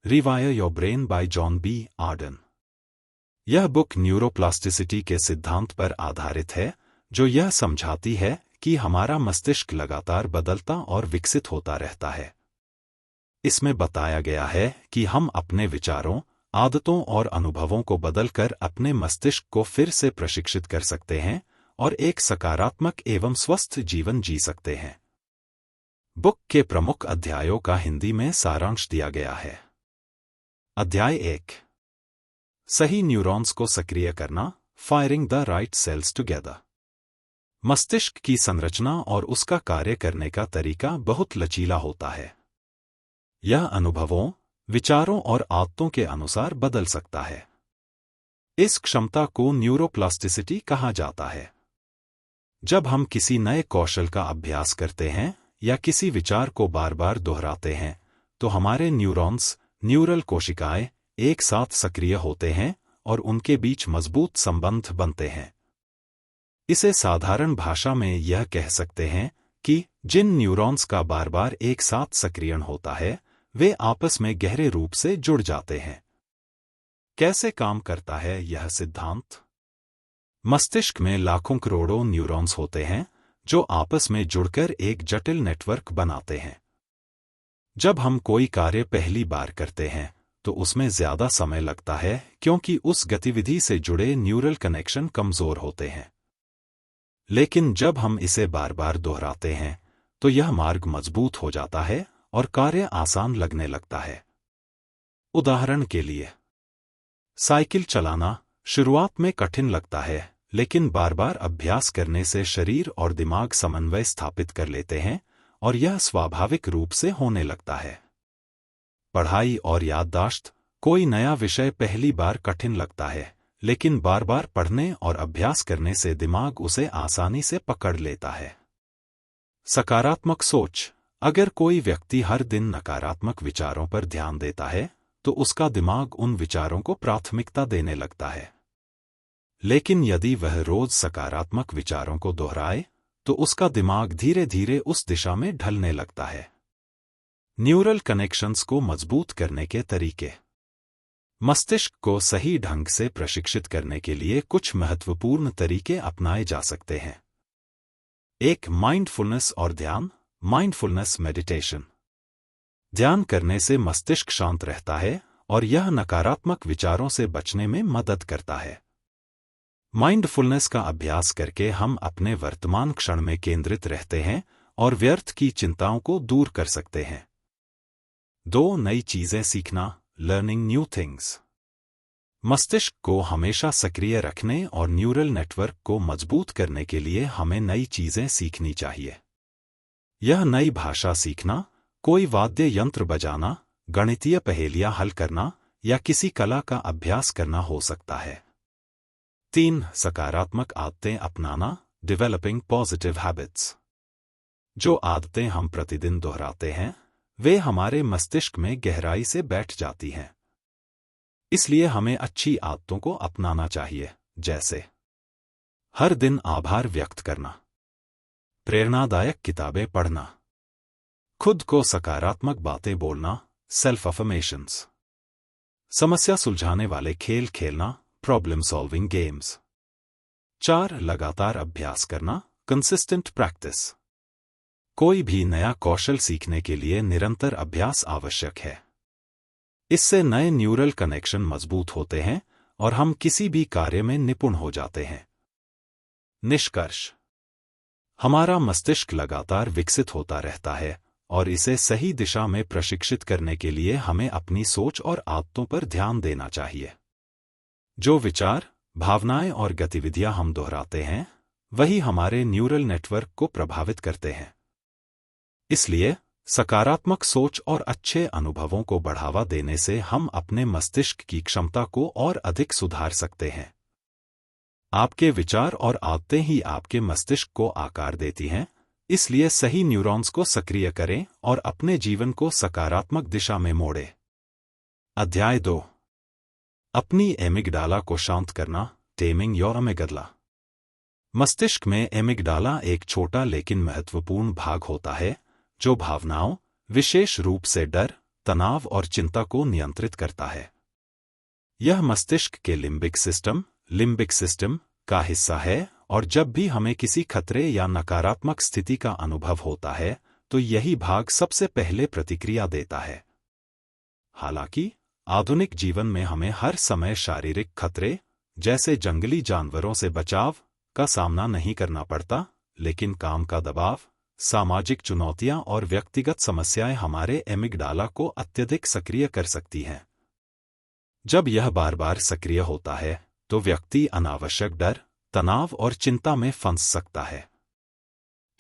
Rewire your brain by John B Arden. यह book neuroplasticity के सिद्धांत पर आधारित है, जो यह समझाती है कि हमारा मस्तिष्क लगातार बदलता और विकसित होता रहता है। इसमें बताया गया है कि हम अपने विचारों, आदतों और अनुभवों को बदलकर अपने मस्तिष्क को फिर से प्रशिक्षित कर सकते हैं और एक सकारात्मक एवं स्वस्थ जीवन जी सकते हैं। बुक के प्रमुख अध्यायों का हिंदी में सारांश दिया गया है। अध्याय 1, सही न्यूरॉन्स को सक्रिय करना, firing the right cells together. मस्तिष्क की संरचना और उसका कार्य करने का तरीका बहुत लचीला होता है। यह अनुभवों, विचारों और आदतों के अनुसार बदल सकता है। इस क्षमता को न्यूरोप्लास्टिसिटी कहा जाता है। जब हम किसी नए कौशल का अभ्यास करते हैं या किसी विचार को बार बार दोहराते हैं, तो हमारे न्यूरॉन्स, न्यूरल कोशिकाएं, एक साथ सक्रिय होते हैं और उनके बीच मजबूत संबंध बनते हैं। इसे साधारण भाषा में यह कह सकते हैं कि जिन न्यूरॉन्स का बार बार एक साथ सक्रियण होता है, वे आपस में गहरे रूप से जुड़ जाते हैं। कैसे काम करता है यह सिद्धांत? मस्तिष्क में लाखों करोड़ों न्यूरॉन्स होते हैं, जो आपस में जुड़कर एक जटिल नेटवर्क बनाते हैं। जब हम कोई कार्य पहली बार करते हैं, तो उसमें ज्यादा समय लगता है क्योंकि उस गतिविधि से जुड़े न्यूरल कनेक्शन कमजोर होते हैं। लेकिन जब हम इसे बार बार दोहराते हैं, तो यह मार्ग मजबूत हो जाता है और कार्य आसान लगने लगता है। उदाहरण के लिए, साइकिल चलाना शुरुआत में कठिन लगता है, लेकिन बार बार अभ्यास करने से शरीर और दिमाग समन्वय स्थापित कर लेते हैं और यह स्वाभाविक रूप से होने लगता है। पढ़ाई और याददाश्त, कोई नया विषय पहली बार कठिन लगता है, लेकिन बार बार पढ़ने और अभ्यास करने से दिमाग उसे आसानी से पकड़ लेता है। सकारात्मक सोच, अगर कोई व्यक्ति हर दिन नकारात्मक विचारों पर ध्यान देता है, तो उसका दिमाग उन विचारों को प्राथमिकता देने लगता है। लेकिन यदि वह रोज सकारात्मक विचारों को दोहराए, तो उसका दिमाग धीरे धीरे उस दिशा में ढलने लगता है। न्यूरल कनेक्शंस को मजबूत करने के तरीके। मस्तिष्क को सही ढंग से प्रशिक्षित करने के लिए कुछ महत्वपूर्ण तरीके अपनाए जा सकते हैं। 1. माइंडफुलनेस और ध्यान, माइंडफुलनेस मेडिटेशन। ध्यान करने से मस्तिष्क शांत रहता है और यह नकारात्मक विचारों से बचने में मदद करता है। माइंडफुलनेस का अभ्यास करके हम अपने वर्तमान क्षण में केंद्रित रहते हैं और व्यर्थ की चिंताओं को दूर कर सकते हैं। 2. नई चीजें सीखना, लर्निंग न्यू थिंग्स। मस्तिष्क को हमेशा सक्रिय रखने और न्यूरल नेटवर्क को मजबूत करने के लिए हमें नई चीजें सीखनी चाहिए। यह नई भाषा सीखना, कोई वाद्य यंत्र बजाना, गणितीय पहेलियां हल करना या किसी कला का अभ्यास करना हो सकता है। 3. सकारात्मक आदतें अपनाना, डेवलपिंग पॉजिटिव हैबिट्स। जो आदतें हम प्रतिदिन दोहराते हैं, वे हमारे मस्तिष्क में गहराई से बैठ जाती हैं। इसलिए हमें अच्छी आदतों को अपनाना चाहिए, जैसे हर दिन आभार व्यक्त करना, प्रेरणादायक किताबें पढ़ना, खुद को सकारात्मक बातें बोलना, सेल्फ अफर्मेशंस, समस्या सुलझाने वाले खेल खेलना, प्रॉब्लम सॉल्विंग गेम्स। 4. लगातार अभ्यास करना, कंसिस्टेंट प्रैक्टिस। कोई भी नया कौशल सीखने के लिए निरंतर अभ्यास आवश्यक है। इससे नए न्यूरल कनेक्शन मजबूत होते हैं और हम किसी भी कार्य में निपुण हो जाते हैं। निष्कर्ष, हमारा मस्तिष्क लगातार विकसित होता रहता है और इसे सही दिशा में प्रशिक्षित करने के लिए हमें अपनी सोच और आदतों पर ध्यान देना चाहिए। जो विचार, भावनाएं और गतिविधियां हम दोहराते हैं, वही हमारे न्यूरल नेटवर्क को प्रभावित करते हैं। इसलिए सकारात्मक सोच और अच्छे अनुभवों को बढ़ावा देने से हम अपने मस्तिष्क की क्षमता को और अधिक सुधार सकते हैं। आपके विचार और आदतें ही आपके मस्तिष्क को आकार देती हैं, इसलिए सही न्यूरॉन्स को सक्रिय करें और अपने जीवन को सकारात्मक दिशा में मोड़ें। अध्याय 2, अपनी एमिगडाला को शांत करना, टेमिंग योर अमिगडला। मस्तिष्क में एमिगडाला एक छोटा लेकिन महत्वपूर्ण भाग होता है, जो भावनाओं, विशेष रूप से डर, तनाव और चिंता को नियंत्रित करता है। यह मस्तिष्क के लिम्बिक सिस्टम का हिस्सा है और जब भी हमें किसी खतरे या नकारात्मक स्थिति का अनुभव होता है तो यही भाग सबसे पहले प्रतिक्रिया देता है। हालांकि आधुनिक जीवन में हमें हर समय शारीरिक खतरे जैसे जंगली जानवरों से बचाव का सामना नहीं करना पड़ता, लेकिन काम का दबाव, सामाजिक चुनौतियां और व्यक्तिगत समस्याएं हमारे एमिगडाला को अत्यधिक सक्रिय कर सकती हैं। जब यह बार बार सक्रिय होता है तो व्यक्ति अनावश्यक डर, तनाव और चिंता में फंस सकता है।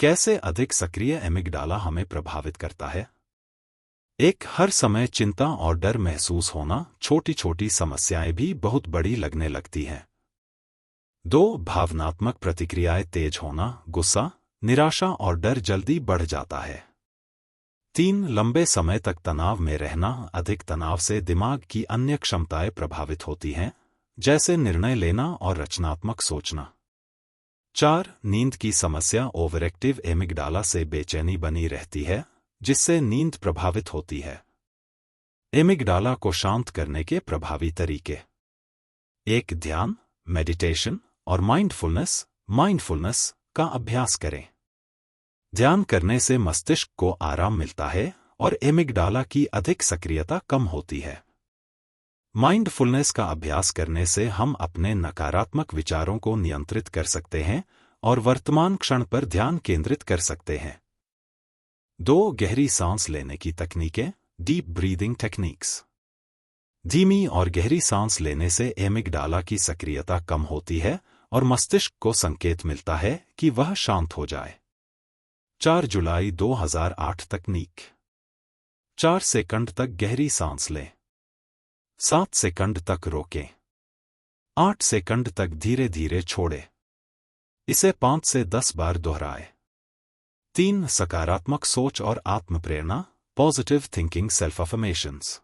कैसे अधिक सक्रिय एमिगडाला हमें प्रभावित करता है? एक, हर समय चिंता और डर महसूस होना, छोटी छोटी समस्याएं भी बहुत बड़ी लगने लगती हैं। 2, भावनात्मक प्रतिक्रियाएं तेज होना, गुस्सा, निराशा और डर जल्दी बढ़ जाता है। 3, लंबे समय तक तनाव में रहना, अधिक तनाव से दिमाग की अन्य क्षमताएं प्रभावित होती हैं, जैसे निर्णय लेना और रचनात्मक सोचना। 4, नींद की समस्या, ओवरएक्टिव एमिगडाला से बेचैनी बनी रहती है, जिससे नींद प्रभावित होती है। एमिगडाला को शांत करने के प्रभावी तरीके: 1, ध्यान, मेडिटेशन और माइंडफुलनेस का अभ्यास करें। ध्यान करने से मस्तिष्क को आराम मिलता है और एमिगडाला की अधिक सक्रियता कम होती है। माइंडफुलनेस का अभ्यास करने से हम अपने नकारात्मक विचारों को नियंत्रित कर सकते हैं और वर्तमान क्षण पर ध्यान केंद्रित कर सकते हैं। 2, गहरी सांस लेने की तकनीकें, डीप ब्रीदिंग टेक्निक्स। धीमी और गहरी सांस लेने से एमिगडाला की सक्रियता कम होती है और मस्तिष्क को संकेत मिलता है कि वह शांत हो जाए। 4 जुलाई 2008 तकनीक: 4 सेकंड तक गहरी सांस लें, 7 सेकंड तक रोकें, 8 सेकंड तक धीरे धीरे छोड़ें। इसे 5 से 10 बार दोहराएं। 3, सकारात्मक सोच और आत्मप्रेरणा, पॉजिटिव थिंकिंग सेल्फ अफर्मेशंस।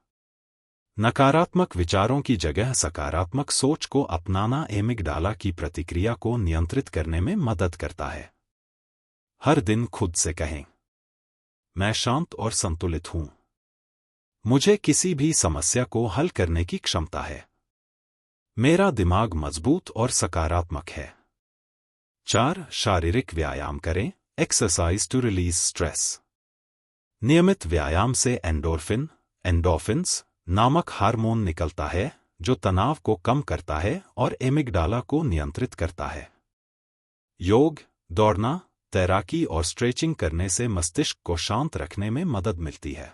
नकारात्मक विचारों की जगह सकारात्मक सोच को अपनाना एमिगडाला की प्रतिक्रिया को नियंत्रित करने में मदद करता है। हर दिन खुद से कहें, मैं शांत और संतुलित हूं। मुझे किसी भी समस्या को हल करने की क्षमता है। मेरा दिमाग मजबूत और सकारात्मक है। 4, शारीरिक व्यायाम करें, एक्सरसाइज टू रिलीज स्ट्रेस। नियमित व्यायाम से एंडोर्फिन्स नामक हार्मोन निकलता है जो तनाव को कम करता है और एमिगडाला को नियंत्रित करता है। योग, दौड़ना, तैराकी और स्ट्रेचिंग करने से मस्तिष्क को शांत रखने में मदद मिलती है।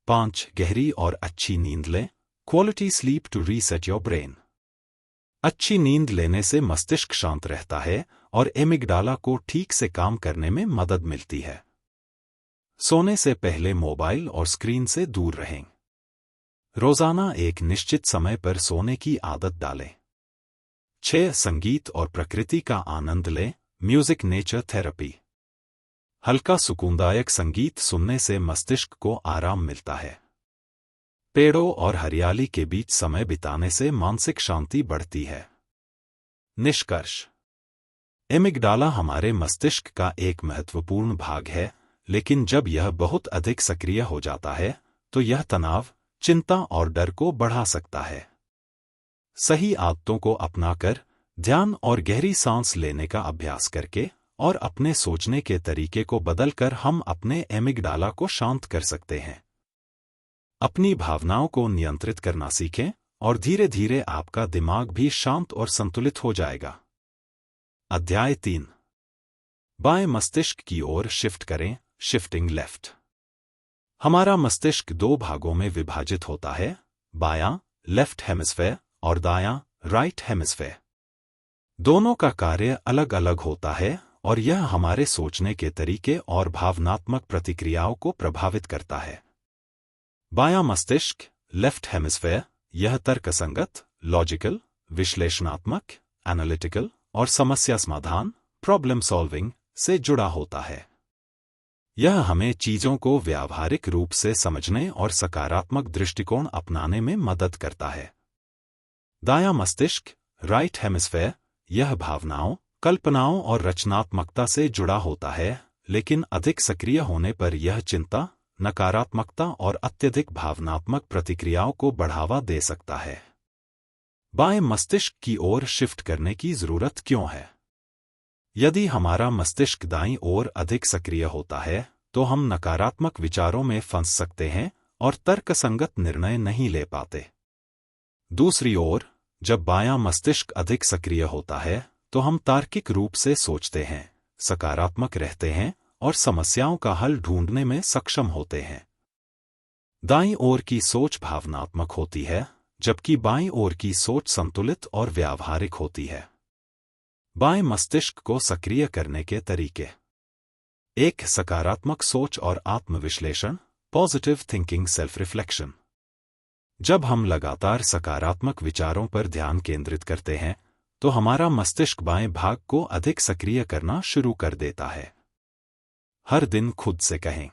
5, गहरी और अच्छी नींद लें, quality sleep to reset your brain. अच्छी नींद लेने से मस्तिष्क शांत रहता है और एमिगडाला को ठीक से काम करने में मदद मिलती है। सोने से पहले मोबाइल और स्क्रीन से दूर रहें। रोजाना एक निश्चित समय पर सोने की आदत डालें। 6, संगीत और प्रकृति का आनंद लें, म्यूजिक नेचर थेरेपी। हल्का सुकूनदायक संगीत सुनने से मस्तिष्क को आराम मिलता है। पेड़ों और हरियाली के बीच समय बिताने से मानसिक शांति बढ़ती है। निष्कर्ष: एमिगडाला हमारे मस्तिष्क का एक महत्वपूर्ण भाग है, लेकिन जब यह बहुत अधिक सक्रिय हो जाता है तो यह तनाव, चिंता और डर को बढ़ा सकता है। सही आदतों को अपनाकर, ध्यान और गहरी सांस लेने का अभ्यास करके और अपने सोचने के तरीके को बदलकर हम अपने एमिगडाला को शांत कर सकते हैं। अपनी भावनाओं को नियंत्रित करना सीखें और धीरे धीरे आपका दिमाग भी शांत और संतुलित हो जाएगा। अध्याय 3: बाएं मस्तिष्क की ओर शिफ्ट करें, शिफ्टिंग लेफ्ट। हमारा मस्तिष्क 2 भागों में विभाजित होता है, बायां लेफ्ट हेमिस्फेयर और दायां राइट हेमिस्फेयर। दोनों का कार्य अलग अलग होता है और यह हमारे सोचने के तरीके और भावनात्मक प्रतिक्रियाओं को प्रभावित करता है। बायां मस्तिष्क लेफ्ट हेमिस्फेयर यह तर्कसंगत, लॉजिकल, विश्लेषणात्मक, एनालिटिकल और समस्या समाधान, प्रॉब्लम सॉल्विंग से जुड़ा होता है। यह हमें चीजों को व्यावहारिक रूप से समझने और सकारात्मक दृष्टिकोण अपनाने में मदद करता है। दायां मस्तिष्क राइट हेमिस्फेयर यह भावनाओं, कल्पनाओं और रचनात्मकता से जुड़ा होता है, लेकिन अधिक सक्रिय होने पर यह चिंता, नकारात्मकता और अत्यधिक भावनात्मक प्रतिक्रियाओं को बढ़ावा दे सकता है। बाएं मस्तिष्क की ओर शिफ्ट करने की जरूरत क्यों है? यदि हमारा मस्तिष्क दाईं ओर अधिक सक्रिय होता है, तो हम नकारात्मक विचारों में फंस सकते हैं और तर्कसंगत निर्णय नहीं ले पाते। दूसरी ओर, जब बायां मस्तिष्क अधिक सक्रिय होता है, तो हम तार्किक रूप से सोचते हैं, सकारात्मक रहते हैं और समस्याओं का हल ढूंढने में सक्षम होते हैं। दाईं ओर की सोच भावनात्मक होती है, जबकि बाईं ओर की सोच संतुलित और व्यावहारिक होती है। बाएं मस्तिष्क को सक्रिय करने के तरीके: 1. सकारात्मक सोच और आत्मविश्लेषण, पॉजिटिव थिंकिंग सेल्फ रिफ्लेक्शन। जब हम लगातार सकारात्मक विचारों पर ध्यान केंद्रित करते हैं, तो हमारा मस्तिष्क बाएं भाग को अधिक सक्रिय करना शुरू कर देता है। हर दिन खुद से कहें,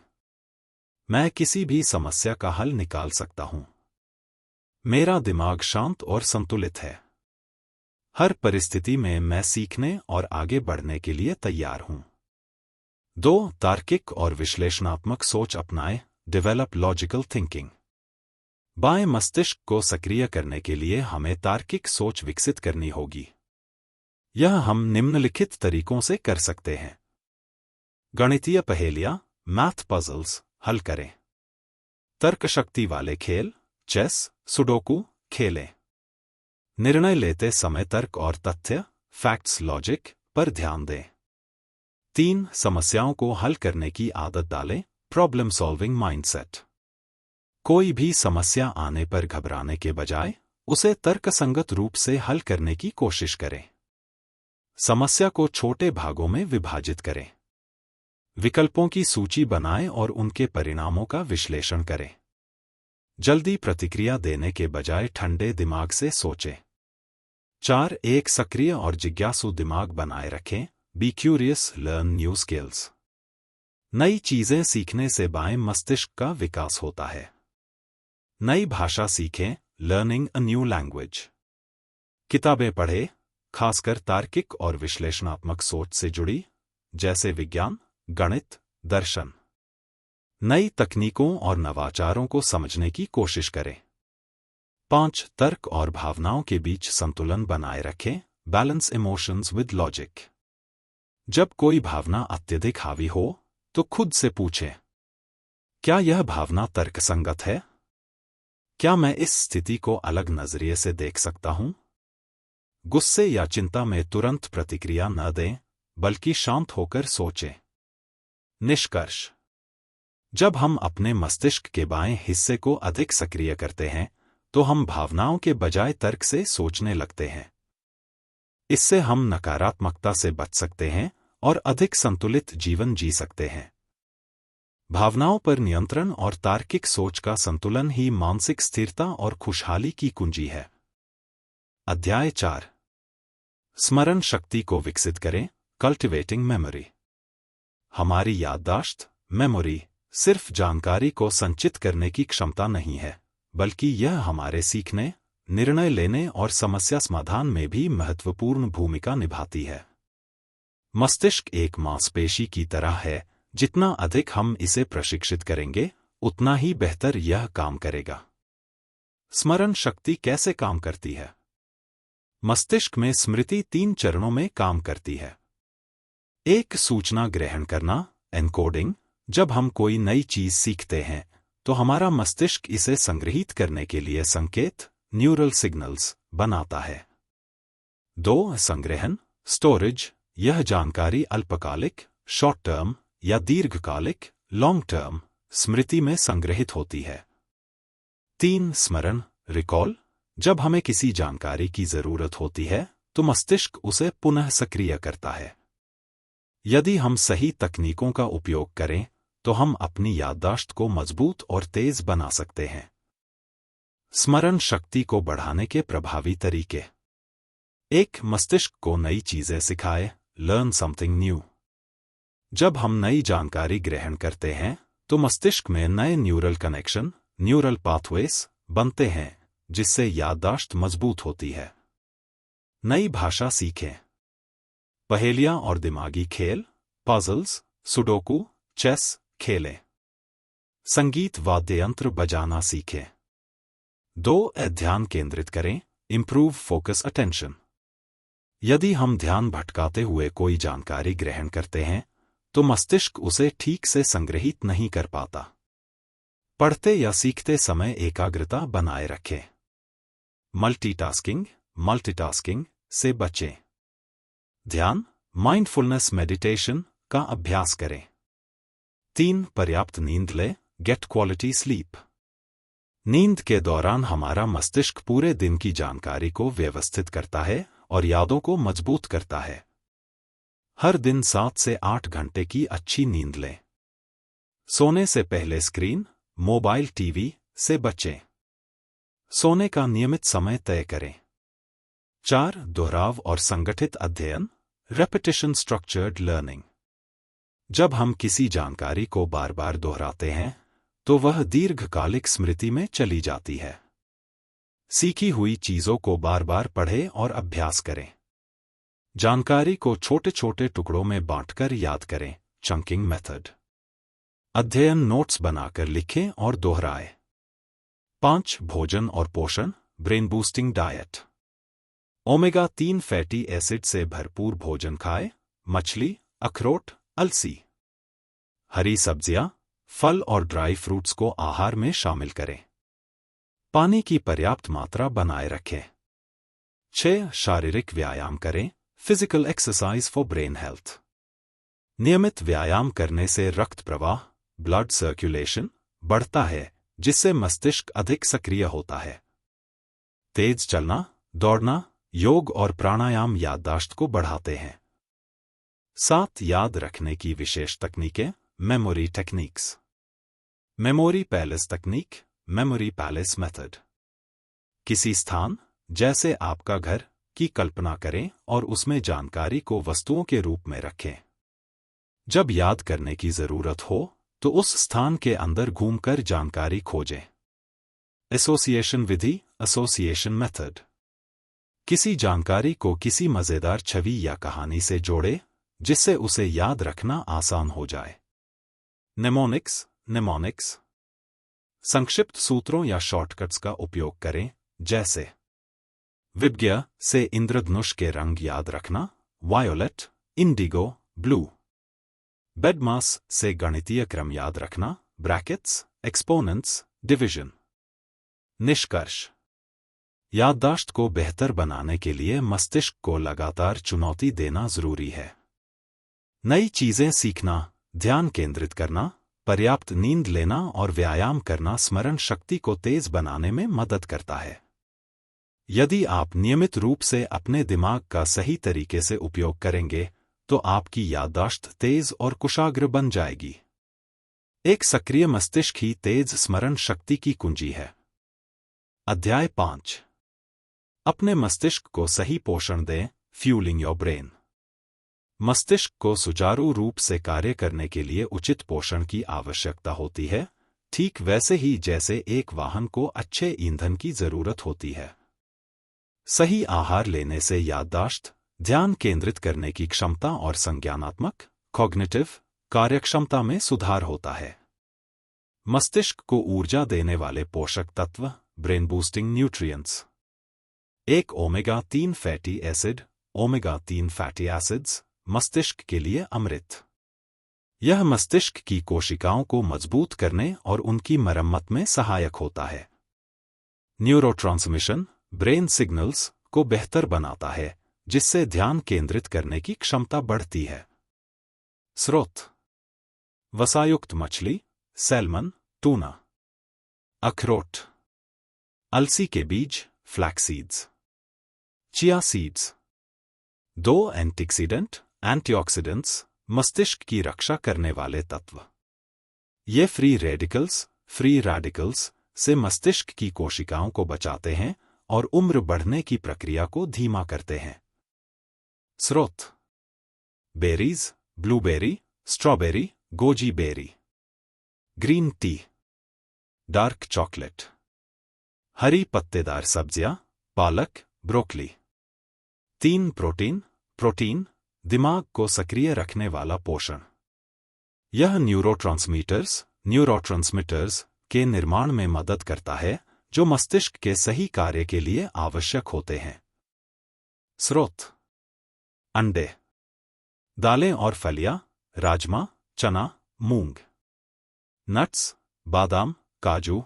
मैं किसी भी समस्या का हल निकाल सकता हूं। मेरा दिमाग शांत और संतुलित है। हर परिस्थिति में मैं सीखने और आगे बढ़ने के लिए तैयार हूं। 2. तार्किक और विश्लेषणात्मक सोच अपनाएं, डेवलप लॉजिकल थिंकिंग। बाएं मस्तिष्क को सक्रिय करने के लिए हमें तार्किक सोच विकसित करनी होगी। यह हम निम्नलिखित तरीकों से कर सकते हैं। गणितीय पहेलियां, मैथ पजल्स हल करें। तर्कशक्ति वाले खेल, चेस, सुडोकू खेलें। निर्णय लेते समय तर्क और तथ्य, फैक्ट्स लॉजिक पर ध्यान दें। 3. समस्याओं को हल करने की आदत डालें, प्रॉब्लम सॉल्विंग माइंडसेट। कोई भी समस्या आने पर घबराने के बजाय उसे तर्कसंगत रूप से हल करने की कोशिश करें। समस्या को छोटे भागों में विभाजित करें। विकल्पों की सूची बनाएं और उनके परिणामों का विश्लेषण करें। जल्दी प्रतिक्रिया देने के बजाय ठंडे दिमाग से सोचें। 4. एक सक्रिय और जिज्ञासु दिमाग बनाए रखें, be curious, learn new skills. नई चीजें सीखने से बाएं मस्तिष्क का विकास होता है। नई भाषा सीखें, लर्निंग अ न्यू लैंग्वेज। किताबें पढ़ें, खासकर तार्किक और विश्लेषणात्मक सोच से जुड़ी, जैसे विज्ञान, गणित, दर्शन। नई तकनीकों और नवाचारों को समझने की कोशिश करें। 5. तर्क और भावनाओं के बीच संतुलन बनाए रखें, बैलेंस इमोशंस विद लॉजिक। जब कोई भावना अत्यधिक हावी हो, तो खुद से पूछें, क्या यह भावना तर्कसंगत है? क्या मैं इस स्थिति को अलग नजरिए से देख सकता हूं? गुस्से या चिंता में तुरंत प्रतिक्रिया न दें, बल्कि शांत होकर सोचें। निष्कर्ष: जब हम अपने मस्तिष्क के बाएं हिस्से को अधिक सक्रिय करते हैं, तो हम भावनाओं के बजाय तर्क से सोचने लगते हैं। इससे हम नकारात्मकता से बच सकते हैं और अधिक संतुलित जीवन जी सकते हैं। भावनाओं पर नियंत्रण और तार्किक सोच का संतुलन ही मानसिक स्थिरता और खुशहाली की कुंजी है। अध्याय 4: स्मरण शक्ति को विकसित करें, कल्टिवेटिंग मेमोरी। हमारी याददाश्त, मेमोरी, सिर्फ जानकारी को संचित करने की क्षमता नहीं है, बल्कि यह हमारे सीखने, निर्णय लेने और समस्या समाधान में भी महत्वपूर्ण भूमिका निभाती है। मस्तिष्क एक मांसपेशी की तरह है, जितना अधिक हम इसे प्रशिक्षित करेंगे, उतना ही बेहतर यह काम करेगा। स्मरण शक्ति कैसे काम करती है? मस्तिष्क में स्मृति 3 चरणों में काम करती है। 1. सूचना ग्रहण करना, एनकोडिंग। जब हम कोई नई चीज सीखते हैं, तो हमारा मस्तिष्क इसे संग्रहीत करने के लिए संकेत, न्यूरल सिग्नल्स, बनाता है। 2. संग्रहण, स्टोरेज। यह जानकारी अल्पकालिक, शॉर्ट टर्म, या दीर्घकालिक, लॉन्ग टर्म, स्मृति में संग्रहित होती है। 3. स्मरण, रिकॉल। जब हमें किसी जानकारी की जरूरत होती है, तो मस्तिष्क उसे पुनः सक्रिय करता है। यदि हम सही तकनीकों का उपयोग करें, तो हम अपनी याददाश्त को मजबूत और तेज बना सकते हैं। स्मरण शक्ति को बढ़ाने के प्रभावी तरीके: 1. मस्तिष्क को नई चीजें सिखाए, लर्न समथिंग न्यू। जब हम नई जानकारी ग्रहण करते हैं, तो मस्तिष्क में नए न्यूरल कनेक्शन, न्यूरल पाथवेज, बनते हैं, जिससे याददाश्त मजबूत होती है। नई भाषा सीखें। पहेलियां और दिमागी खेल, पजल्स, सुडोकू, चेस खेलें। संगीत वाद्य यंत्र बजाना सीखें। 2. ध्यान केंद्रित करें, इम्प्रूव फोकस अटेंशन। यदि हम ध्यान भटकाते हुए कोई जानकारी ग्रहण करते हैं तो मस्तिष्क उसे ठीक से संग्रहित नहीं कर पाता। पढ़ते या सीखते समय एकाग्रता बनाए रखें। मल्टीटास्किंग से बचें। ध्यान, माइंडफुलनेस मेडिटेशन का अभ्यास करें। 3. पर्याप्त नींद लें, गेट क्वालिटी स्लीप। नींद के दौरान हमारा मस्तिष्क पूरे दिन की जानकारी को व्यवस्थित करता है और यादों को मजबूत करता है। हर दिन 7 से 8 घंटे की अच्छी नींद लें। सोने से पहले स्क्रीन, मोबाइल, टीवी से बचें। सोने का नियमित समय तय करें। 4. दोहराव और संगठित अध्ययन, रेपिटेशन स्ट्रक्चर्ड लर्निंग। जब हम किसी जानकारी को बार बार दोहराते हैं तो वह दीर्घकालिक स्मृति में चली जाती है। सीखी हुई चीजों को बार बार पढ़ें और अभ्यास करें। जानकारी को छोटे छोटे टुकड़ों में बांटकर याद करें, चंकिंग मेथड। अध्ययन नोट्स बनाकर लिखें और दोहराएं। 5. भोजन और पोषण, brain boosting diet. Omega 3 fatty acid से भरपूर भोजन खाएं, मछली, अखरोट, अलसी। हरी सब्जियां, फल और ड्राई फ्रूट्स को आहार में शामिल करें। पानी की पर्याप्त मात्रा बनाए रखें। 6. शारीरिक व्यायाम करें, physical exercise for brain health. नियमित व्यायाम करने से रक्त प्रवाह, ब्लड सर्कुलेशन बढ़ता है, जिससे मस्तिष्क अधिक सक्रिय होता है। तेज चलना, दौड़ना, योग और प्राणायाम याददाश्त को बढ़ाते हैं। 7. याद रखने की विशेष तकनीकें, मेमोरी टेक्निक्स। मेमोरी पैलेस तकनीक, मेमोरी पैलेस मेथड। किसी स्थान, जैसे आपका घर, की कल्पना करें और उसमें जानकारी को वस्तुओं के रूप में रखें। जब याद करने की जरूरत हो तो उस स्थान के अंदर घूमकर जानकारी खोजें। एसोसिएशन विधि, एसोसिएशन मेथड। किसी जानकारी को किसी मजेदार छवि या कहानी से जोड़े जिससे उसे याद रखना आसान हो जाए। निमोनिक्स। संक्षिप्त सूत्रों या शॉर्टकट्स का उपयोग करें, जैसे विज्ञा से इंद्रधनुष के रंग याद रखना, वायोलेट, इंडिगो, ब्लू। बेडमास से गणितीय क्रम याद रखना, ब्रैकेट्स, एक्सपोनेंट्स, डिवीजन। निष्कर्ष, याददाश्त को बेहतर बनाने के लिए मस्तिष्क को लगातार चुनौती देना जरूरी है। नई चीजें सीखना, ध्यान केंद्रित करना, पर्याप्त नींद लेना और व्यायाम करना स्मरण शक्ति को तेज बनाने में मदद करता है। यदि आप नियमित रूप से अपने दिमाग का सही तरीके से उपयोग करेंगे तो आपकी याददाश्त तेज और कुशाग्र बन जाएगी। एक सक्रिय मस्तिष्क ही तेज स्मरण शक्ति की कुंजी है। अध्याय 5। अपने मस्तिष्क को सही पोषण दें, फ्यूलिंग योर ब्रेन। मस्तिष्क को सुचारू रूप से कार्य करने के लिए उचित पोषण की आवश्यकता होती है, ठीक वैसे ही जैसे एक वाहन को अच्छे ईंधन की जरूरत होती है। सही आहार लेने से याददाश्त, ध्यान केंद्रित करने की क्षमता और संज्ञानात्मक, कॉग्निटिव कार्यक्षमता में सुधार होता है। मस्तिष्क को ऊर्जा देने वाले पोषक तत्व, brain boosting nutrients. 1. Omega 3 fatty acid, omega 3 fatty acids मस्तिष्क के लिए अमृत। यह मस्तिष्क की कोशिकाओं को मजबूत करने और उनकी मरम्मत में सहायक होता है। न्यूरोट्रांसमिशन, ब्रेन सिग्नल्स को बेहतर बनाता है, जिससे ध्यान केंद्रित करने की क्षमता बढ़ती है। स्रोत: वसायुक्त मछली, सैल्मन, टूना। अखरोट, अलसी के बीज, फ्लैक्सीड्स। Chia seeds. 2. एंटीऑक्सीडेंट्स, मस्तिष्क की रक्षा करने वाले तत्व। ये फ्री रेडिकल्स से मस्तिष्क की कोशिकाओं को बचाते हैं और उम्र बढ़ने की प्रक्रिया को धीमा करते हैं। स्रोत: berries, blueberry, strawberry, goji berry. Green tea, dark chocolate. हरी पत्तेदार सब्जियां, पालक, ब्रोकली। 3. प्रोटीन, दिमाग को सक्रिय रखने वाला पोषण। यह न्यूरोट्रांसमीटर्स, न्यूरोट्रांसमीटर्स के निर्माण में मदद करता है जो मस्तिष्क के सही कार्य के लिए आवश्यक होते हैं। स्रोत: अंडे, दालें और फलियां, राजमा, चना, मूंग। नट्स, बादाम, काजू।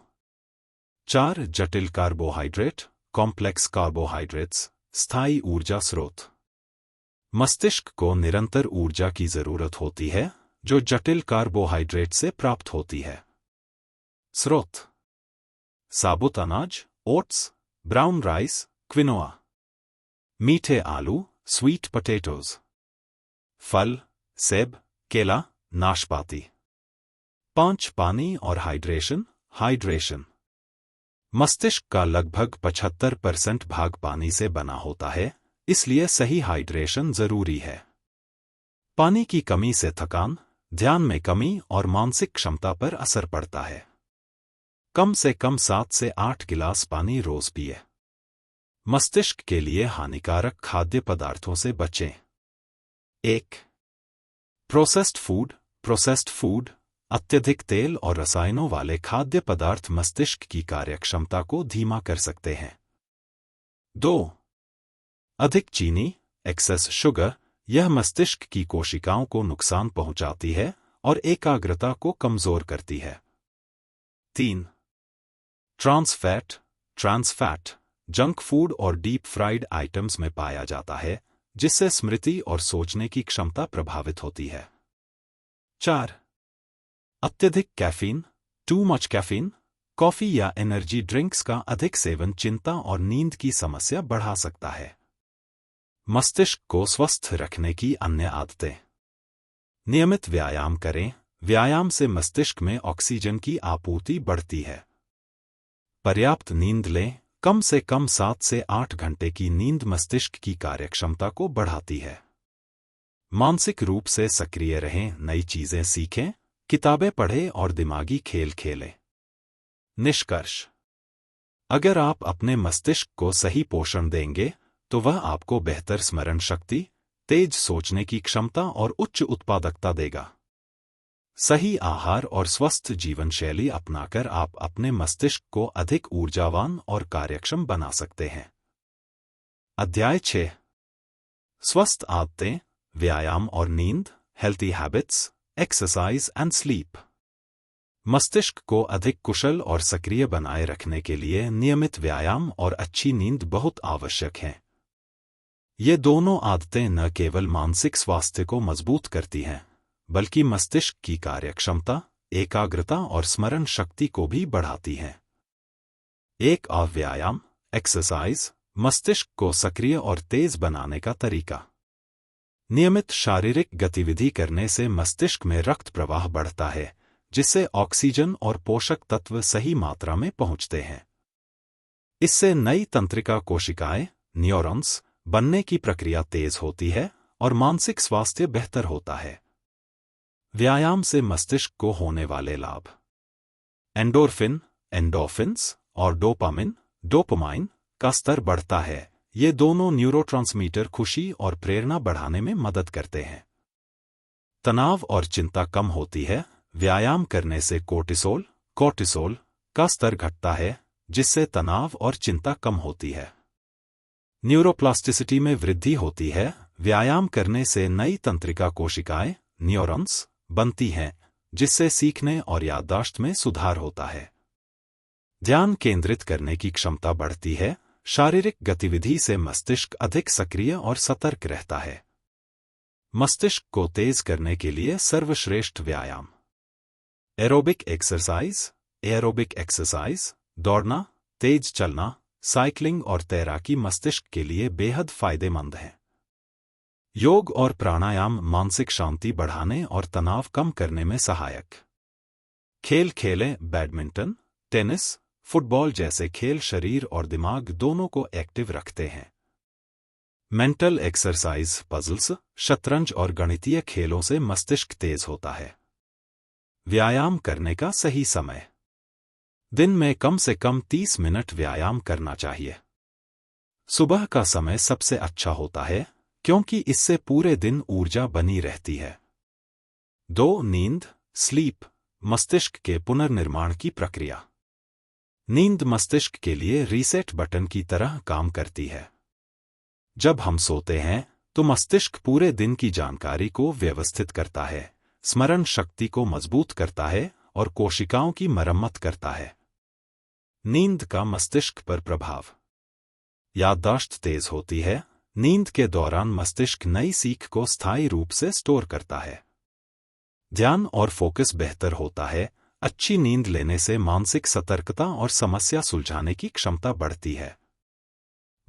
4 जटिल कार्बोहाइड्रेट, कॉम्प्लेक्स कार्बोहाइड्रेट्स, स्थायी ऊर्जा स्रोत। मस्तिष्क को निरंतर ऊर्जा की जरूरत होती है जो जटिल कार्बोहाइड्रेट से प्राप्त होती है। स्रोत: साबुत अनाज, ओट्स, ब्राउन राइस, क्विनोआ। मीठे आलू, स्वीट पोटैटोज। फल, सेब, केला, नाशपाती। 5 पानी और हाइड्रेशन। मस्तिष्क का लगभग 75% भाग पानी से बना होता है, इसलिए सही हाइड्रेशन जरूरी है। पानी की कमी से थकान, ध्यान में कमी और मानसिक क्षमता पर असर पड़ता है। कम से कम 7 से 8 गिलास पानी रोज पिए। मस्तिष्क के लिए हानिकारक खाद्य पदार्थों से बचें। 1. प्रोसेस्ड फूड, अत्यधिक तेल और रसायनों वाले खाद्य पदार्थ मस्तिष्क की कार्यक्षमता को धीमा कर सकते हैं। 2. अधिक चीनी, एक्सेस शुगर, यह मस्तिष्क की कोशिकाओं को नुकसान पहुंचाती है और एकाग्रता को कमजोर करती है। 3. ट्रांस फैट, जंक फूड और डीप फ्राइड आइटम्स में पाया जाता है, जिससे स्मृति और सोचने की क्षमता प्रभावित होती है। 4. अत्यधिक caffeine, too much caffeine, coffee या एनर्जी ड्रिंक्स का अधिक सेवन चिंता और नींद की समस्या बढ़ा सकता है। मस्तिष्क को स्वस्थ रखने की अन्य आदतें: नियमित व्यायाम करें, व्यायाम से मस्तिष्क में ऑक्सीजन की आपूर्ति बढ़ती है। पर्याप्त नींद लें, कम से कम 7 से 8 घंटे की नींद मस्तिष्क की कार्यक्षमता को बढ़ाती है। मानसिक रूप से सक्रिय रहें, नई चीजें सीखें, किताबें पढ़ें और दिमागी खेल खेलें। निष्कर्ष: अगर आप अपने मस्तिष्क को सही पोषण देंगे तो वह आपको बेहतर स्मरण शक्ति, तेज सोचने की क्षमता और उच्च उत्पादकता देगा। सही आहार और स्वस्थ जीवन शैली अपनाकर आप अपने मस्तिष्क को अधिक ऊर्जावान और कार्यक्षम बना सकते हैं। अध्याय 6: स्वस्थ आदतें, व्यायाम और नींद, healthy habits, exercise and sleep. मस्तिष्क को अधिक कुशल और सक्रिय बनाए रखने के लिए नियमित व्यायाम और अच्छी नींद बहुत आवश्यक हैं। ये दोनों आदतें न केवल मानसिक स्वास्थ्य को मजबूत करती हैं, बल्कि मस्तिष्क की कार्यक्षमता, एकाग्रता और स्मरण शक्ति को भी बढ़ाती हैं। एक व्यायाम, एक्सरसाइज, मस्तिष्क को सक्रिय और तेज बनाने का तरीका। नियमित शारीरिक गतिविधि करने से मस्तिष्क में रक्त प्रवाह बढ़ता है, जिससे ऑक्सीजन और पोषक तत्व सही मात्रा में पहुंचते हैं। इससे नई तंत्रिका कोशिकाएं, न्यूरॉन्स, बनने की प्रक्रिया तेज होती है और मानसिक स्वास्थ्य बेहतर होता है। व्यायाम से मस्तिष्क को होने वाले लाभ: एंडोर्फिन्स और डोपामाइन का स्तर बढ़ता है। ये दोनों न्यूरोट्रांसमीटर खुशी और प्रेरणा बढ़ाने में मदद करते हैं। तनाव और चिंता कम होती है। व्यायाम करने से कोर्टिसोल का स्तर घटता है, जिससे तनाव और चिंता कम होती है। न्यूरोप्लास्टिसिटी में वृद्धि होती है। व्यायाम करने से नई तंत्रिका कोशिकाएं, न्यूरॉन्स, बनती हैं, जिससे सीखने और याददाश्त में सुधार होता है। ध्यान केंद्रित करने की क्षमता बढ़ती है। शारीरिक गतिविधि से मस्तिष्क अधिक सक्रिय और सतर्क रहता है। मस्तिष्क को तेज करने के लिए सर्वश्रेष्ठ व्यायाम: एरोबिक एक्सरसाइज, दौड़ना, तेज चलना, साइकिलिंग और तैराकी मस्तिष्क के लिए बेहद फायदेमंद है। योग और प्राणायाम मानसिक शांति बढ़ाने और तनाव कम करने में सहायक। खेल खेलें, बैडमिंटन, टेनिस, फुटबॉल जैसे खेल शरीर और दिमाग दोनों को एक्टिव रखते हैं। मेंटल एक्सरसाइज, पजल्स, शतरंज और गणितीय खेलों से मस्तिष्क तेज होता है। व्यायाम करने का सही समय: दिन में कम से कम 30 मिनट व्यायाम करना चाहिए। सुबह का समय सबसे अच्छा होता है, क्योंकि इससे पूरे दिन ऊर्जा बनी रहती है। 2. नींद, स्लीप, मस्तिष्क के पुनर्निर्माण की प्रक्रिया। नींद मस्तिष्क के लिए रीसेट बटन की तरह काम करती है। जब हम सोते हैं तो मस्तिष्क पूरे दिन की जानकारी को व्यवस्थित करता है, स्मरण शक्ति को मजबूत करता है और कोशिकाओं की मरम्मत करता है। नींद का मस्तिष्क पर प्रभाव। याददाश्त तेज होती है। नींद के दौरान मस्तिष्क नई सीख को स्थायी रूप से स्टोर करता है। ध्यान और फोकस बेहतर होता है। अच्छी नींद लेने से मानसिक सतर्कता और समस्या सुलझाने की क्षमता बढ़ती है।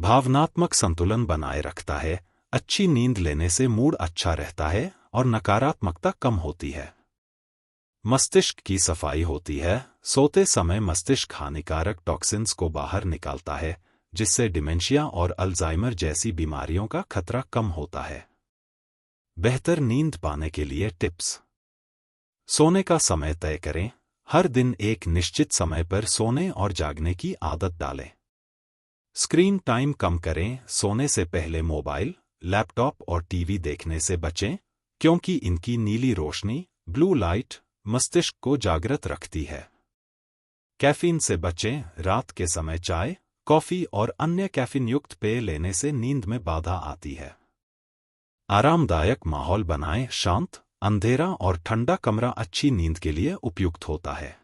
भावनात्मक संतुलन बनाए रखता है। अच्छी नींद लेने से मूड अच्छा रहता है और नकारात्मकता कम होती है। मस्तिष्क की सफाई होती है। सोते समय मस्तिष्क हानिकारक टॉक्सिन्स को बाहर निकालता है, जिससे डिमेंशिया और अल्जाइमर जैसी बीमारियों का खतरा कम होता है। बेहतर नींद पाने के लिए टिप्स। सोने का समय तय करें। हर दिन एक निश्चित समय पर सोने और जागने की आदत डालें। स्क्रीन टाइम कम करें। सोने से पहले मोबाइल, लैपटॉप और टीवी देखने से बचें, क्योंकि इनकी नीली रोशनी, ब्लू लाइट, मस्तिष्क को जागृत रखती है। कैफीन से बचें। रात के समय चाय, कॉफी और अन्य कैफीन युक्त पेय लेने से नींद में बाधा आती है। आरामदायक माहौल बनाएं। शांत, अंधेरा और ठंडा कमरा अच्छी नींद के लिए उपयुक्त होता है।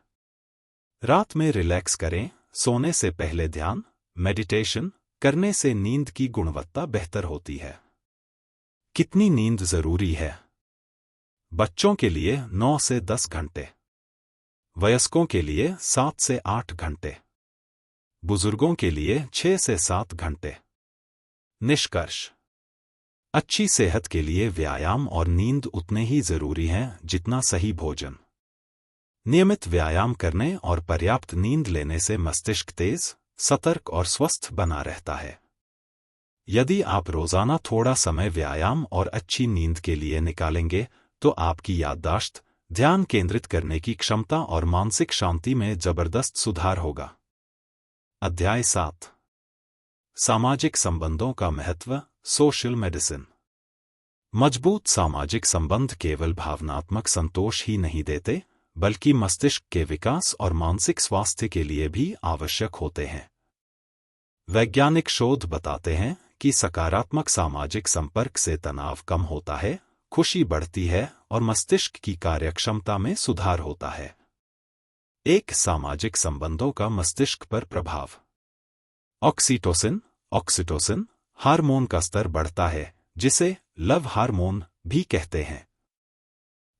रात में रिलैक्स करें। सोने से पहले ध्यान, मेडिटेशन करने से नींद की गुणवत्ता बेहतर होती है। कितनी नींद जरूरी है? बच्चों के लिए 9 से 10 घंटे, वयस्कों के लिए 7 से 8 घंटे, बुजुर्गों के लिए 6 से 7 घंटे। निष्कर्ष। अच्छी सेहत के लिए व्यायाम और नींद उतने ही जरूरी हैं जितना सही भोजन। नियमित व्यायाम करने और पर्याप्त नींद लेने से मस्तिष्क तेज, सतर्क और स्वस्थ बना रहता है। यदि आप रोजाना थोड़ा समय व्यायाम और अच्छी नींद के लिए निकालेंगे तो आपकी याददाश्त, ध्यान केंद्रित करने की क्षमता और मानसिक शांति में जबरदस्त सुधार होगा। अध्याय 7। सामाजिक संबंधों का महत्व। Social medicine. मजबूत सामाजिक संबंध केवल भावनात्मक संतोष ही नहीं देते, बल्कि मस्तिष्क के विकास और मानसिक स्वास्थ्य के लिए भी आवश्यक होते हैं। वैज्ञानिक शोध बताते हैं कि सकारात्मक सामाजिक संपर्क से तनाव कम होता है, खुशी बढ़ती है और मस्तिष्क की कार्यक्षमता में सुधार होता है। एक सामाजिक संबंधों का मस्तिष्क पर प्रभाव। ऑक्सीटोसिन हार्मोन का स्तर बढ़ता है, जिसे लव हार्मोन भी कहते हैं।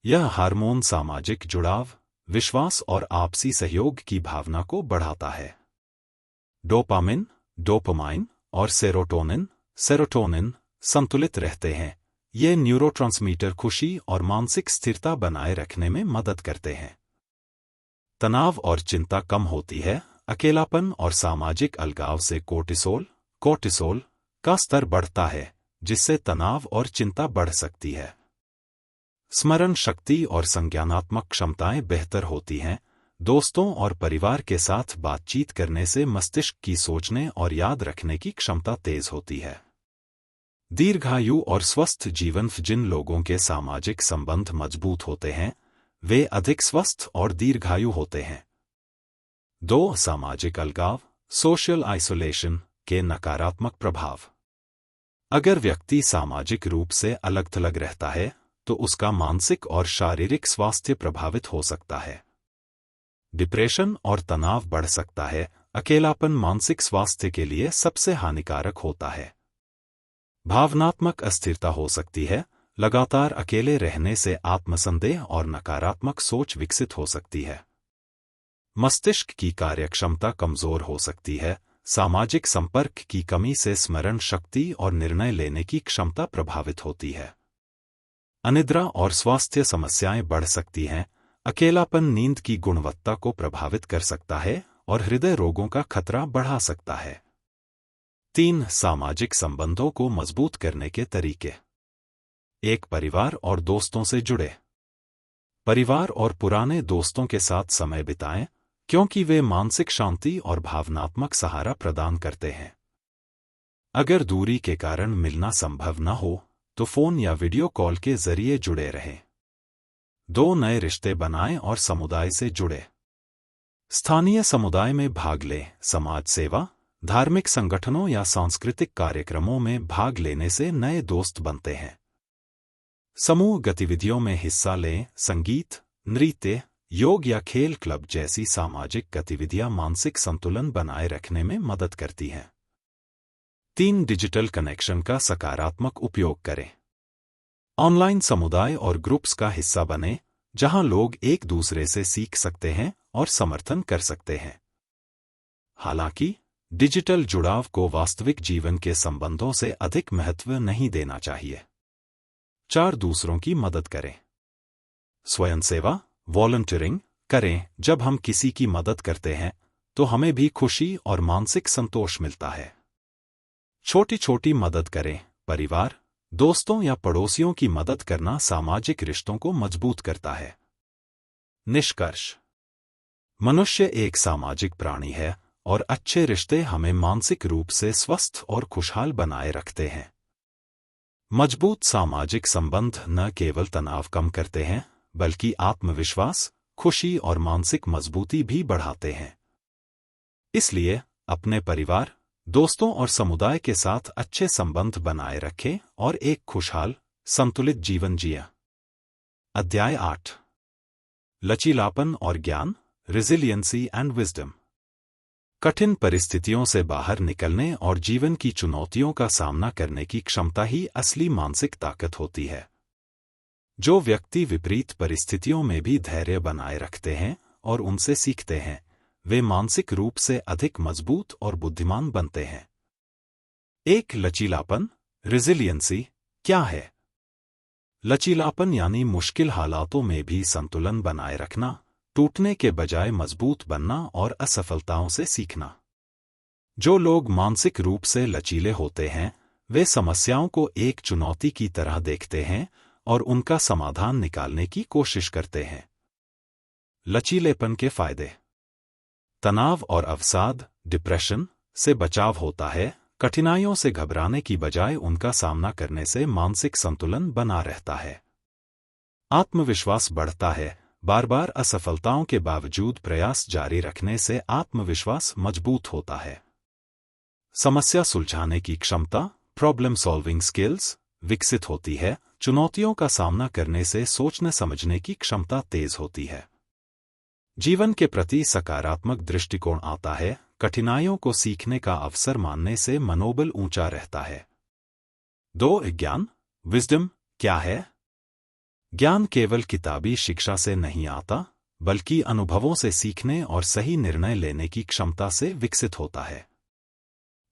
यह हार्मोन सामाजिक जुड़ाव, विश्वास और आपसी सहयोग की भावना को बढ़ाता है। डोपामाइन और सेरोटोनिन संतुलित रहते हैं। ये न्यूरोट्रांसमीटर खुशी और मानसिक स्थिरता बनाए रखने में मदद करते हैं। तनाव और चिंता कम होती है। अकेलापन और सामाजिक अलगाव से कोर्टिसोल का स्तर बढ़ता है, जिससे तनाव और चिंता बढ़ सकती है। स्मरण शक्ति और संज्ञानात्मक क्षमताएं बेहतर होती हैं। दोस्तों और परिवार के साथ बातचीत करने से मस्तिष्क की सोचने और याद रखने की क्षमता तेज होती है। दीर्घायु और स्वस्थ जीवन। जिन लोगों के सामाजिक संबंध मजबूत होते हैं, वे अधिक स्वस्थ और दीर्घायु होते हैं। 2. सामाजिक अलगाव, सोशल आइसोलेशन के नकारात्मक प्रभाव। अगर व्यक्ति सामाजिक रूप से अलग-थलग रहता है, तो उसका मानसिक और शारीरिक स्वास्थ्य प्रभावित हो सकता है। डिप्रेशन और तनाव बढ़ सकता है। अकेलापन मानसिक स्वास्थ्य के लिए सबसे हानिकारक होता है। भावनात्मक अस्थिरता हो सकती है। लगातार अकेले रहने से आत्मसंदेह और नकारात्मक सोच विकसित हो सकती है। मस्तिष्क की कार्यक्षमता कमजोर हो सकती है। सामाजिक संपर्क की कमी से स्मरण शक्ति और निर्णय लेने की क्षमता प्रभावित होती है। अनिद्रा और स्वास्थ्य समस्याएं बढ़ सकती हैं। अकेलापन नींद की गुणवत्ता को प्रभावित कर सकता है और हृदय रोगों का खतरा बढ़ा सकता है। 3. सामाजिक संबंधों को मजबूत करने के तरीके। 1. परिवार और दोस्तों से जुड़े। परिवार और पुराने दोस्तों के साथ समय बिताएं, क्योंकि वे मानसिक शांति और भावनात्मक सहारा प्रदान करते हैं। अगर दूरी के कारण मिलना संभव न हो, तो फोन या वीडियो कॉल के जरिए जुड़े रहें। 2 नए रिश्ते बनाएं और समुदाय से जुड़े। स्थानीय समुदाय में भाग लें। समाज सेवा, धार्मिक संगठनों या सांस्कृतिक कार्यक्रमों में भाग लेने से नए दोस्त बनते हैं। समूह गतिविधियों में हिस्सा लें। संगीत, नृत्य, योग या खेल क्लब जैसी सामाजिक गतिविधियां मानसिक संतुलन बनाए रखने में मदद करती हैं। 3 डिजिटल कनेक्शन का सकारात्मक उपयोग करें। ऑनलाइन समुदाय और ग्रुप्स का हिस्सा बनें, जहां लोग एक दूसरे से सीख सकते हैं और समर्थन कर सकते हैं। हालांकि डिजिटल जुड़ाव को वास्तविक जीवन के संबंधों से अधिक महत्व नहीं देना चाहिए। 4 दूसरों की मदद करें। स्वयंसेवा, वॉलंटियरिंग करें। जब हम किसी की मदद करते हैं तो हमें भी खुशी और मानसिक संतोष मिलता है। छोटी छोटी मदद करें। परिवार, दोस्तों या पड़ोसियों की मदद करना सामाजिक रिश्तों को मजबूत करता है। निष्कर्ष: मनुष्य एक सामाजिक प्राणी है और अच्छे रिश्ते हमें मानसिक रूप से स्वस्थ और खुशहाल बनाए रखते हैं। मजबूत सामाजिक संबंध न केवल तनाव कम करते हैं, बल्कि आत्मविश्वास, खुशी और मानसिक मजबूती भी बढ़ाते हैं। इसलिए अपने परिवार, दोस्तों और समुदाय के साथ अच्छे संबंध बनाए रखें और एक खुशहाल, संतुलित जीवन जिएं। अध्याय 8: लचीलापन और ज्ञान, रेजिलियंसी एंड विजडम। कठिन परिस्थितियों से बाहर निकलने और जीवन की चुनौतियों का सामना करने की क्षमता ही असली मानसिक ताकत होती है। जो व्यक्ति विपरीत परिस्थितियों में भी धैर्य बनाए रखते हैं और उनसे सीखते हैं, वे मानसिक रूप से अधिक मजबूत और बुद्धिमान बनते हैं। एक लचीलापन, रेजिलियंसी क्या है? लचीलापन यानी मुश्किल हालातों में भी संतुलन बनाए रखना, टूटने के बजाय मजबूत बनना और असफलताओं से सीखना। जो लोग मानसिक रूप से लचीले होते हैं, वे समस्याओं को एक चुनौती की तरह देखते हैं और उनका समाधान निकालने की कोशिश करते हैं। लचीलेपन के फायदे: तनाव और अवसाद, डिप्रेशन से बचाव होता है। कठिनाइयों से घबराने की बजाय उनका सामना करने से मानसिक संतुलन बना रहता है। आत्मविश्वास बढ़ता है। बार बार असफलताओं के बावजूद प्रयास जारी रखने से आत्मविश्वास मजबूत होता है। समस्या सुलझाने की क्षमता, प्रॉब्लम सॉल्विंग स्किल्स विकसित होती है। चुनौतियों का सामना करने से सोचने समझने की क्षमता तेज होती है। जीवन के प्रति सकारात्मक दृष्टिकोण आता है। कठिनाइयों को सीखने का अवसर मानने से मनोबल ऊंचा रहता है। 2. ज्ञान, विजडम क्या है? ज्ञान केवल किताबी शिक्षा से नहीं आता, बल्कि अनुभवों से सीखने और सही निर्णय लेने की क्षमता से विकसित होता है।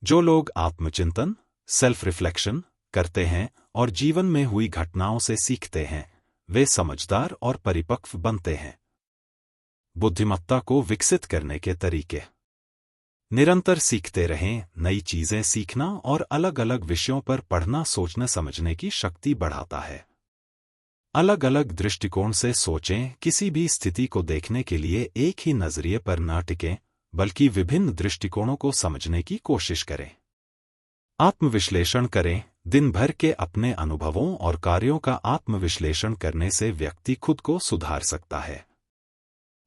जो लोग आत्मचिंतन, सेल्फ रिफ्लेक्शन करते हैं और जीवन में हुई घटनाओं से सीखते हैं, वे समझदार और परिपक्व बनते हैं। बुद्धिमत्ता को विकसित करने के तरीके: निरंतर सीखते रहें। नई चीजें सीखना और अलग अलग विषयों पर पढ़ना सोचने समझने की शक्ति बढ़ाता है। अलग अलग दृष्टिकोण से सोचें। किसी भी स्थिति को देखने के लिए एक ही नजरिए पर न टिकें, बल्कि विभिन्न दृष्टिकोणों को समझने की कोशिश करें। आत्मविश्लेषण करें। दिन भर के अपने अनुभवों और कार्यों का आत्मविश्लेषण करने से व्यक्ति खुद को सुधार सकता है।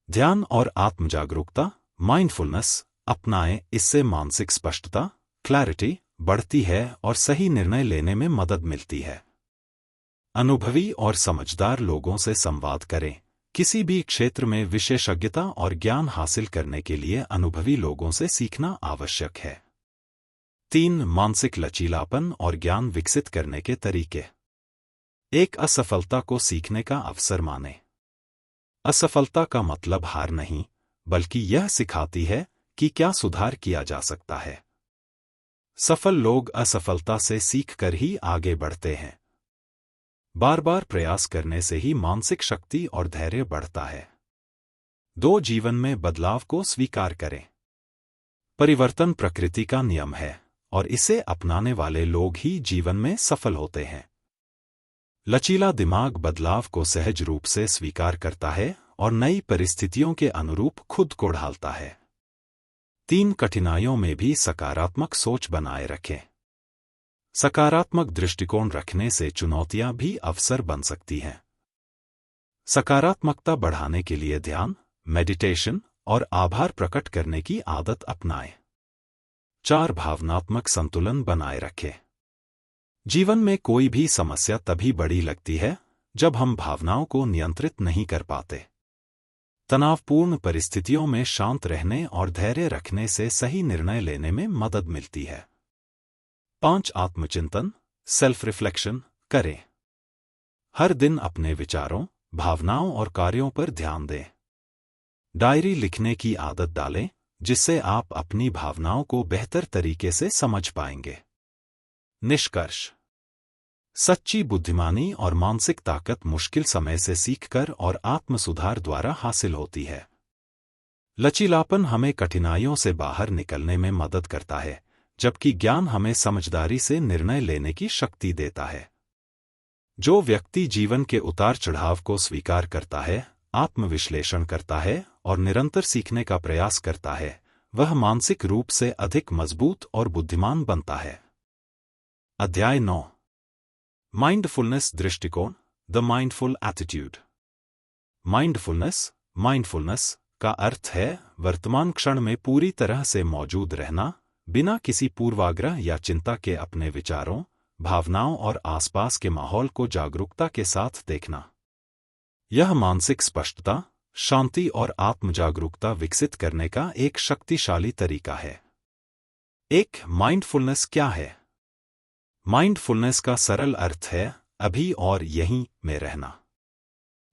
ध्यान और आत्मजागरूकता, माइंडफुलनेस अपनाएं। इससे मानसिक स्पष्टता, क्लैरिटी बढ़ती है और सही निर्णय लेने में मदद मिलती है। अनुभवी और समझदार लोगों से संवाद करें। किसी भी क्षेत्र में विशेषज्ञता और ज्ञान हासिल करने के लिए अनुभवी लोगों से सीखना आवश्यक है। 3. मानसिक लचीलापन और ज्ञान विकसित करने के तरीके। एक असफलता को सीखने का अवसर मानें। असफलता का मतलब हार नहीं, बल्कि यह सिखाती है कि क्या सुधार किया जा सकता है। सफल लोग असफलता से सीखकर ही आगे बढ़ते हैं। बार बार प्रयास करने से ही मानसिक शक्ति और धैर्य बढ़ता है। 2. जीवन में बदलाव को स्वीकार करें। परिवर्तन प्रकृति का नियम है और इसे अपनाने वाले लोग ही जीवन में सफल होते हैं। लचीला दिमाग बदलाव को सहज रूप से स्वीकार करता है और नई परिस्थितियों के अनुरूप खुद को ढालता है। 3. कठिनाइयों में भी सकारात्मक सोच बनाए रखें। सकारात्मक दृष्टिकोण रखने से चुनौतियां भी अवसर बन सकती हैं। सकारात्मकता बढ़ाने के लिए ध्यान, मेडिटेशन और आभार प्रकट करने की आदत अपनाएं। 4. भावनात्मक संतुलन बनाए रखें। जीवन में कोई भी समस्या तभी बड़ी लगती है जब हम भावनाओं को नियंत्रित नहीं कर पाते। तनावपूर्ण परिस्थितियों में शांत रहने और धैर्य रखने से सही निर्णय लेने में मदद मिलती है। 5. आत्मचिंतन, सेल्फ रिफ्लेक्शन करें। हर दिन अपने विचारों, भावनाओं और कार्यों पर ध्यान दें। डायरी लिखने की आदत डालें, जिससे आप अपनी भावनाओं को बेहतर तरीके से समझ पाएंगे। निष्कर्ष: सच्ची बुद्धिमानी और मानसिक ताकत मुश्किल समय से सीखकर और आत्म सुधार द्वारा हासिल होती है। लचीलापन हमें कठिनाइयों से बाहर निकलने में मदद करता है, जबकि ज्ञान हमें समझदारी से निर्णय लेने की शक्ति देता है। जो व्यक्ति जीवन के उतार चढ़ाव को स्वीकार करता है, आत्मविश्लेषण करता है और निरंतर सीखने का प्रयास करता है, वह मानसिक रूप से अधिक मजबूत और बुद्धिमान बनता है। अध्याय 9। माइंडफुलनेस दृष्टिकोण, द माइंडफुल एटीट्यूड। माइंडफुलनेस का अर्थ है वर्तमान क्षण में पूरी तरह से मौजूद रहना, बिना किसी पूर्वाग्रह या चिंता के अपने विचारों, भावनाओं और आसपास के माहौल को जागरूकता के साथ देखना। यह मानसिक स्पष्टता, शांति और आत्मजागरूकता विकसित करने का एक शक्तिशाली तरीका है। एक माइंडफुलनेस क्या है? माइंडफुलनेस का सरल अर्थ है अभी और यहीं में रहना।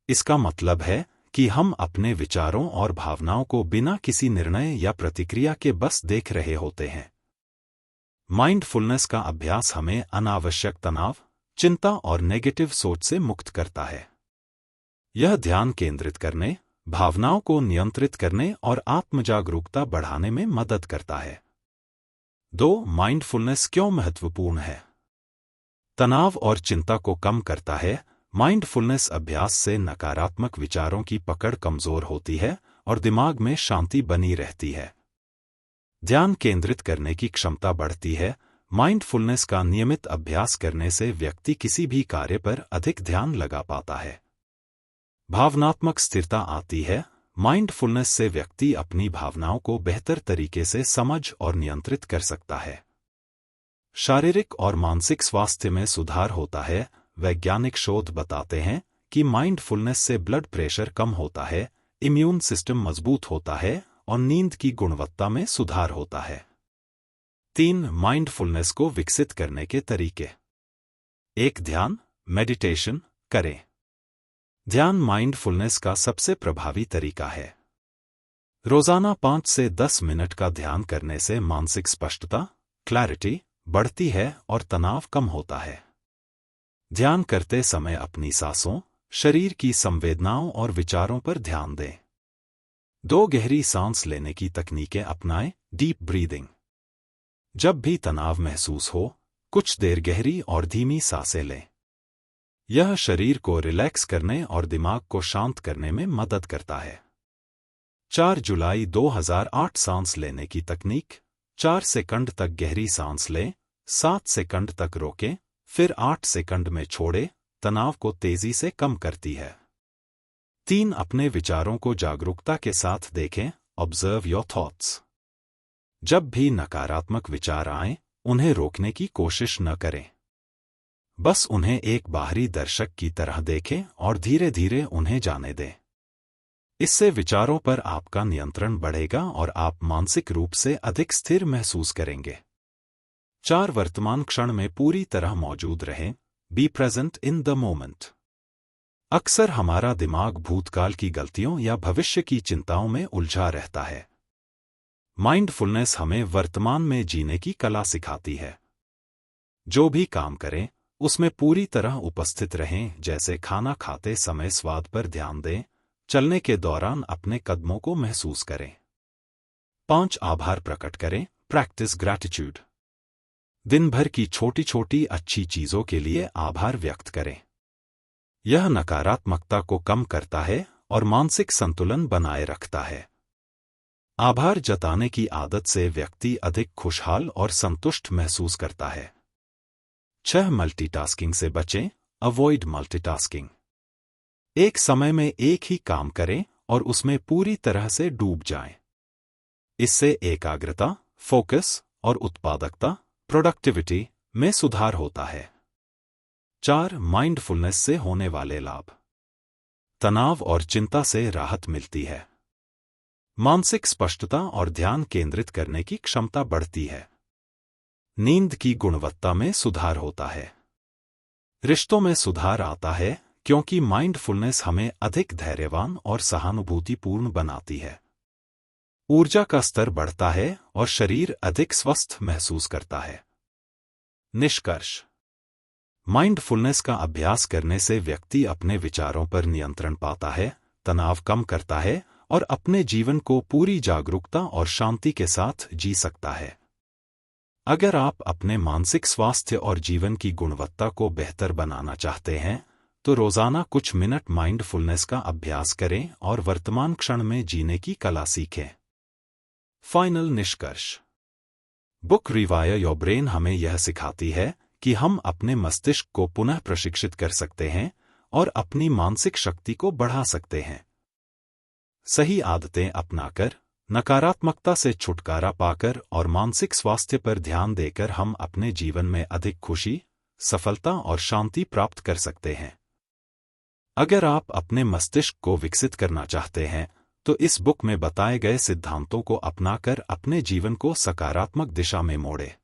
इसका मतलब है कि हम अपने विचारों और भावनाओं को बिना किसी निर्णय या प्रतिक्रिया के बस देख रहे होते हैं। माइंडफुलनेस का अभ्यास हमें अनावश्यक तनाव, चिंता और नेगेटिव सोच से मुक्त करता है। यह ध्यान केंद्रित करने, भावनाओं को नियंत्रित करने और आत्मजागरूकता बढ़ाने में मदद करता है। 2. माइंडफुलनेस क्यों महत्वपूर्ण है? तनाव और चिंता को कम करता है। माइंडफुलनेस अभ्यास से नकारात्मक विचारों की पकड़ कमजोर होती है और दिमाग में शांति बनी रहती है। ध्यान केंद्रित करने की क्षमता बढ़ती है। माइंडफुलनेस का नियमित अभ्यास करने से व्यक्ति किसी भी कार्य पर अधिक ध्यान लगा पाता है। भावनात्मक स्थिरता आती है। माइंडफुलनेस से व्यक्ति अपनी भावनाओं को बेहतर तरीके से समझ और नियंत्रित कर सकता है। शारीरिक और मानसिक स्वास्थ्य में सुधार होता है। वैज्ञानिक शोध बताते हैं कि माइंडफुलनेस से ब्लड प्रेशर कम होता है, इम्यून सिस्टम मजबूत होता है और नींद की गुणवत्ता में सुधार होता है। 3. माइंडफुलनेस को विकसित करने के तरीके। 1. ध्यान, मेडिटेशन करें। ध्यान माइंडफुलनेस का सबसे प्रभावी तरीका है। रोजाना 5 से 10 मिनट का ध्यान करने से मानसिक स्पष्टता, क्लैरिटी बढ़ती है और तनाव कम होता है। ध्यान करते समय अपनी सांसों, शरीर की संवेदनाओं और विचारों पर ध्यान दें। 2. गहरी सांस लेने की तकनीकें अपनाएं, डीप ब्रीदिंग। जब भी तनाव महसूस हो, कुछ देर गहरी और धीमी सांसें लें। यह शरीर को रिलैक्स करने और दिमाग को शांत करने में मदद करता है। 4 जुलाई 2008 सांस लेने की तकनीक। 4 सेकंड तक गहरी सांस लें, 7 सेकंड तक रोकें, फिर 8 सेकंड में छोड़ें। तनाव को तेजी से कम करती है। 3. अपने विचारों को जागरूकता के साथ देखें, ऑब्जर्व योर थॉट्स। जब भी नकारात्मक विचार आएं, उन्हें रोकने की कोशिश न करें। बस उन्हें एक बाहरी दर्शक की तरह देखें और धीरे धीरे उन्हें जाने दें। इससे विचारों पर आपका नियंत्रण बढ़ेगा और आप मानसिक रूप से अधिक स्थिर महसूस करेंगे। 4. वर्तमान क्षण में पूरी तरह मौजूद रहें, be present in the moment. अक्सर हमारा दिमाग भूतकाल की गलतियों या भविष्य की चिंताओं में उलझा रहता है। माइंडफुलनेस हमें वर्तमान में जीने की कला सिखाती है। जो भी काम करें, उसमें पूरी तरह उपस्थित रहें, जैसे खाना खाते समय स्वाद पर ध्यान दें, चलने के दौरान अपने कदमों को महसूस करें। 5. आभार प्रकट करें, प्रैक्टिस ग्रैटिट्यूड। दिन भर की छोटी छोटी अच्छी चीजों के लिए आभार व्यक्त करें। यह नकारात्मकता को कम करता है और मानसिक संतुलन बनाए रखता है। आभार जताने की आदत से व्यक्ति अधिक खुशहाल और संतुष्ट महसूस करता है। 6. मल्टीटास्किंग से बचें, अवॉइड मल्टीटास्किंग। एक समय में एक ही काम करें और उसमें पूरी तरह से डूब जाएं। इससे एकाग्रता, फोकस और उत्पादकता, प्रोडक्टिविटी में सुधार होता है। 4. माइंडफुलनेस से होने वाले लाभ। तनाव और चिंता से राहत मिलती है। मानसिक स्पष्टता और ध्यान केंद्रित करने की क्षमता बढ़ती है। नींद की गुणवत्ता में सुधार होता है। रिश्तों में सुधार आता है क्योंकि माइंडफुलनेस हमें अधिक धैर्यवान और सहानुभूतिपूर्ण बनाती है। ऊर्जा का स्तर बढ़ता है और शरीर अधिक स्वस्थ महसूस करता है। निष्कर्ष। माइंडफुलनेस का अभ्यास करने से व्यक्ति अपने विचारों पर नियंत्रण पाता है, तनाव कम करता है और अपने जीवन को पूरी जागरूकता और शांति के साथ जी सकता है। अगर आप अपने मानसिक स्वास्थ्य और जीवन की गुणवत्ता को बेहतर बनाना चाहते हैं, तो रोजाना कुछ मिनट माइंडफुलनेस का अभ्यास करें और वर्तमान क्षण में जीने की कला सीखें। फाइनल निष्कर्ष। बुक रिवायर योर ब्रेन हमें यह सिखाती है कि हम अपने मस्तिष्क को पुनः प्रशिक्षित कर सकते हैं और अपनी मानसिक शक्ति को बढ़ा सकते हैं। सही आदतें अपनाकर, नकारात्मकता से छुटकारा पाकर और मानसिक स्वास्थ्य पर ध्यान देकर हम अपने जीवन में अधिक खुशी, सफलता और शांति प्राप्त कर सकते हैं। अगर आप अपने मस्तिष्क को विकसित करना चाहते हैं, तो इस बुक में बताए गए सिद्धांतों को अपनाकर अपने जीवन को सकारात्मक दिशा में मोड़ें।